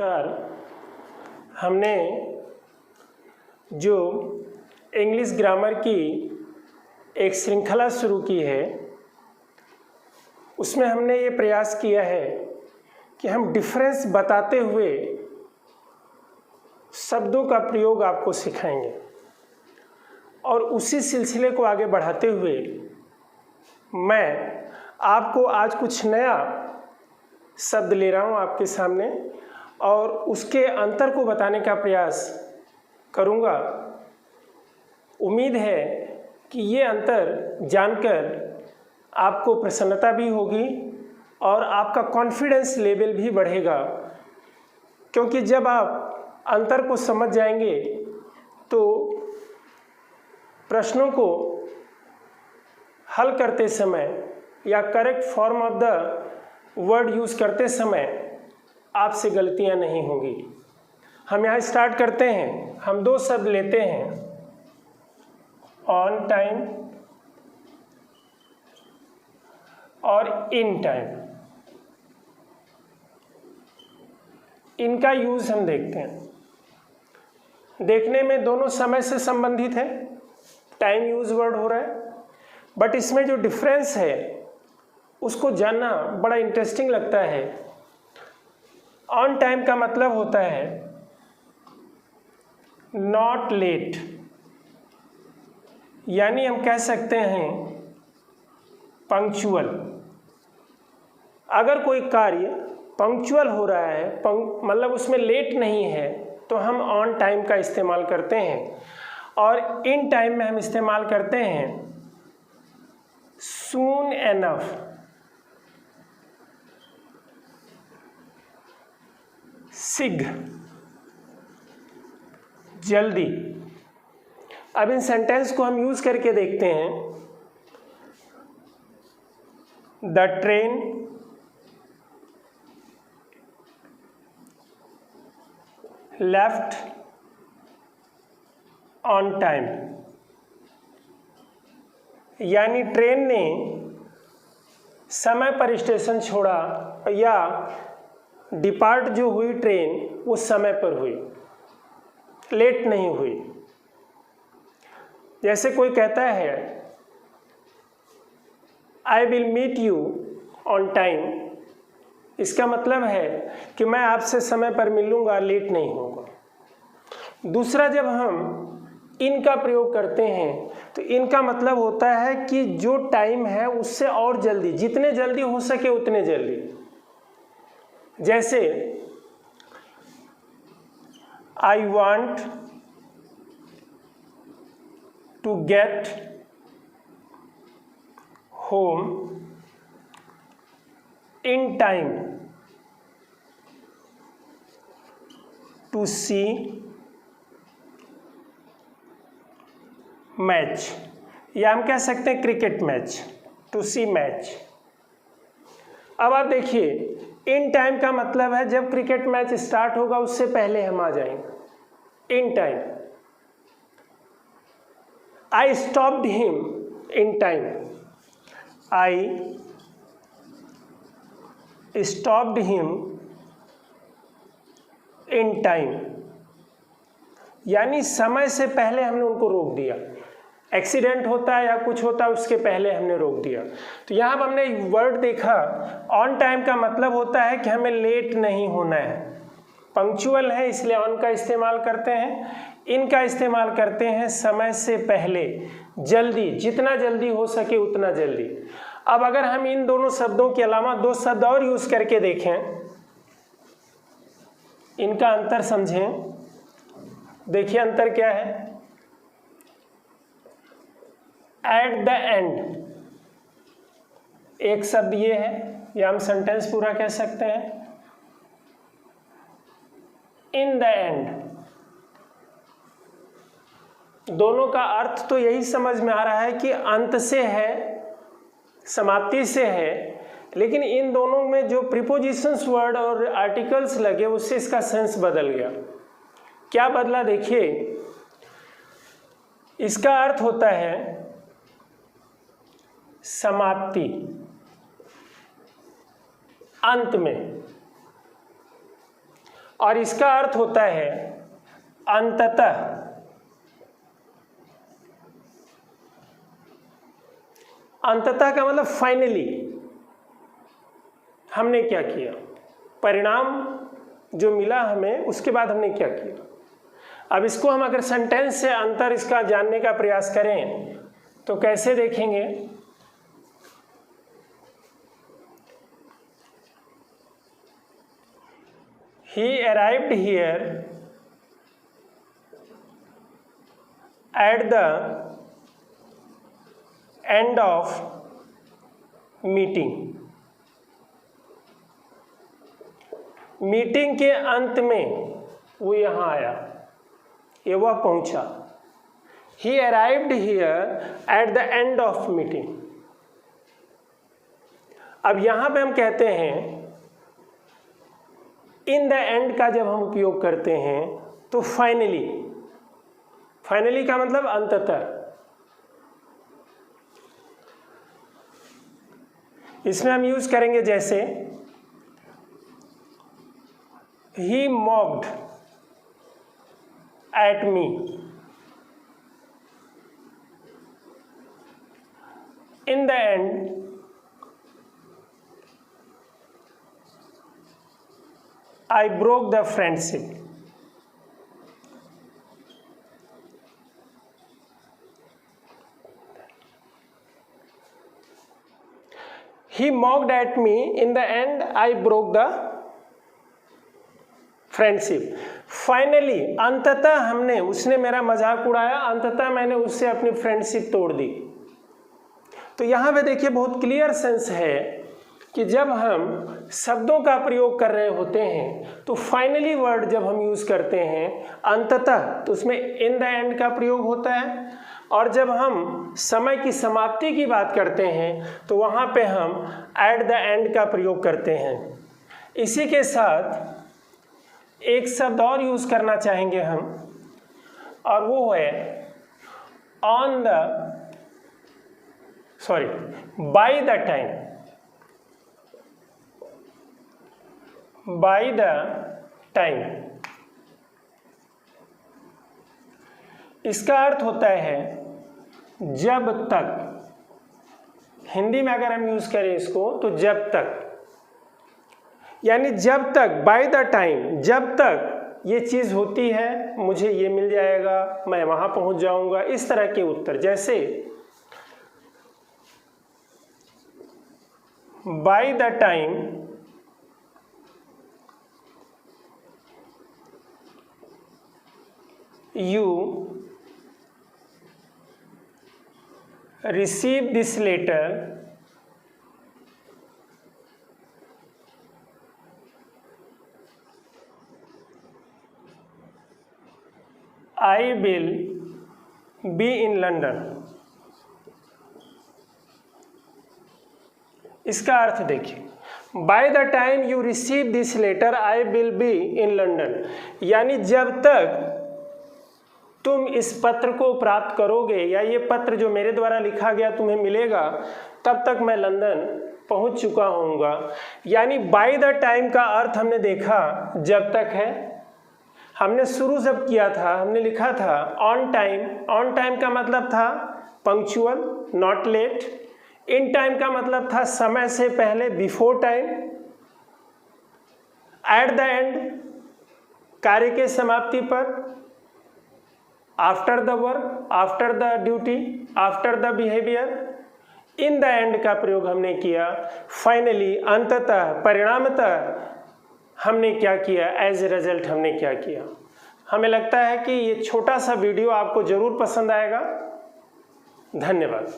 नमस्कार। हमने जो इंग्लिश ग्रामर की एक श्रृंखला शुरू की है उसमें हमने ये प्रयास किया है कि हम डिफरेंस बताते हुए शब्दों का प्रयोग आपको सिखाएंगे और उसी सिलसिले को आगे बढ़ाते हुए मैं आपको आज कुछ नया शब्द ले रहा हूँ आपके सामने और उसके अंतर को बताने का प्रयास करूँगा। उम्मीद है कि ये अंतर जानकर आपको प्रसन्नता भी होगी और आपका कॉन्फिडेंस लेवल भी बढ़ेगा, क्योंकि जब आप अंतर को समझ जाएंगे तो प्रश्नों को हल करते समय या correct form of the word use करते समय आपसे गलतियां नहीं होंगी। हम यहाँ स्टार्ट करते हैं। हम दो शब्द लेते हैं, ऑन टाइम और इन टाइम। इनका यूज़ हम देखते हैं। देखने में दोनों समय से संबंधित है, टाइम यूज वर्ड हो रहा है, बट इसमें जो डिफरेंस है उसको जानना बड़ा इंटरेस्टिंग लगता है। ऑन टाइम का मतलब होता है नॉट लेट, यानी हम कह सकते हैं पंक्चुअल। अगर कोई कार्य पंक्चुअल हो रहा है, मतलब उसमें लेट नहीं है, तो हम ऑन टाइम का इस्तेमाल करते हैं। और इन टाइम में हम इस्तेमाल करते हैं सून एनफ, शीघ्र, जल्दी। अब इन सेंटेंस को हम यूज करके देखते हैं। The train left on time, यानी ट्रेन ने समय पर स्टेशन छोड़ा या डिपार्ट जो हुई ट्रेन वो समय पर हुई, लेट नहीं हुई। जैसे कोई कहता है I will meet you on time, इसका मतलब है कि मैं आपसे समय पर मिलूंगा, लेट नहीं होगा। दूसरा, जब हम इनका प्रयोग करते हैं तो इनका मतलब होता है कि जो टाइम है उससे और जल्दी, जितने जल्दी हो सके उतने जल्दी। जैसे I want to get home in time to see match, या हम कह सकते हैं cricket match, to see match. अब आप देखिए, इन टाइम का मतलब है जब क्रिकेट मैच स्टार्ट होगा उससे पहले हम आ जाएंगे। In time. I stopped him in time, I stopped him in time, यानी समय से पहले हमने उनको रोक दिया। एक्सीडेंट होता है या कुछ होता है उसके पहले हमने रोक दिया। तो यहाँ पर हमने वर्ड देखा, ऑन टाइम का मतलब होता है कि हमें लेट नहीं होना है, पंक्चुअल है, इसलिए ऑन का इस्तेमाल करते हैं। इनका इस्तेमाल करते हैं समय से पहले, जल्दी, जितना जल्दी हो सके उतना जल्दी। अब अगर हम इन दोनों शब्दों के अलावा दो शब्द और यूज करके देखें, इनका अंतर समझें। देखिए अंतर क्या है। एट द एंड, एक शब्द ये है, या हम सेंटेंस पूरा कह सकते हैं इन द एंड। दोनों का अर्थ तो यही समझ में आ रहा है कि अंत से है, समाप्ति से है, लेकिन इन दोनों में जो प्रीपोजिशंस वर्ड और आर्टिकल्स लगे उससे इसका सेंस बदल गया। क्या बदला देखिए, इसका अर्थ होता है समाप्ति, अंत में। और इसका अर्थ होता है अंततः। अंततः का मतलब फाइनली हमने क्या किया, परिणाम जो मिला हमें उसके बाद हमने क्या किया। अब इसको हम अगर सेंटेंस से अंतर इसका जानने का प्रयास करें तो कैसे देखेंगे। He arrived here at the end of meeting. Meeting के अंत में वो यहाँ आया, ये वह पहुंचा। He arrived here at the end of meeting. अब यहाँ पे हम कहते हैं इन द एंड का जब हम उपयोग करते हैं तो फाइनली, फाइनली का मतलब अंततः। इसमें हम यूज करेंगे जैसे he mocked at me. In the end, I broke the friendship. He mocked at me. In the end, I broke the friendship. Finally, अंततः हमने, उसने मेरा मजाक उड़ाया, अंततः मैंने उससे अपनी फ्रेंडशिप तोड़ दी। तो यहाँ पे देखिए बहुत क्लियर सेंस है कि जब हम शब्दों का प्रयोग कर रहे होते हैं तो फाइनली वर्ड जब हम यूज करते हैं अंततः, तो उसमें इन द एंड का प्रयोग होता है। और जब हम समय की समाप्ति की बात करते हैं तो वहाँ पे हम एट द एंड का प्रयोग करते हैं। इसी के साथ एक शब्द और यूज करना चाहेंगे हम, और वो है on the, sorry, bye the time. Bye the time इसका अर्थ होता है जब तक। हिंदी में अगर हम यूज करें इसको तो जब तक, यानी जब तक, बाय द टाइम, जब तक ये चीज़ होती है मुझे ये मिल जाएगा, मैं वहाँ पहुँच जाऊँगा, इस तरह के उत्तर। जैसे bye the time you receive this letter, I will be in London. इसका अर्थ देखिए, by the time you receive this letter I will be in London, यानी जब तक तुम इस पत्र को प्राप्त करोगे या ये पत्र जो मेरे द्वारा लिखा गया तुम्हें मिलेगा, तब तक मैं लंदन पहुंच चुका होऊंगा। यानी बाय द टाइम का अर्थ हमने देखा जब तक है। हमने शुरू जब किया था हमने लिखा था ऑन टाइम। ऑन टाइम का मतलब था punctual, not let. In time का मतलब था समय से पहले, before time. At the end, कार्य के समाप्ति पर। After the work, after the duty, after the behaviour. In the end का प्रयोग हमने किया। फाइनली, अंततः, परिणामतः हमने क्या किया, एज ए रिजल्ट हमने क्या किया। हमें लगता है कि ये छोटा सा वीडियो आपको जरूर पसंद आएगा। धन्यवाद।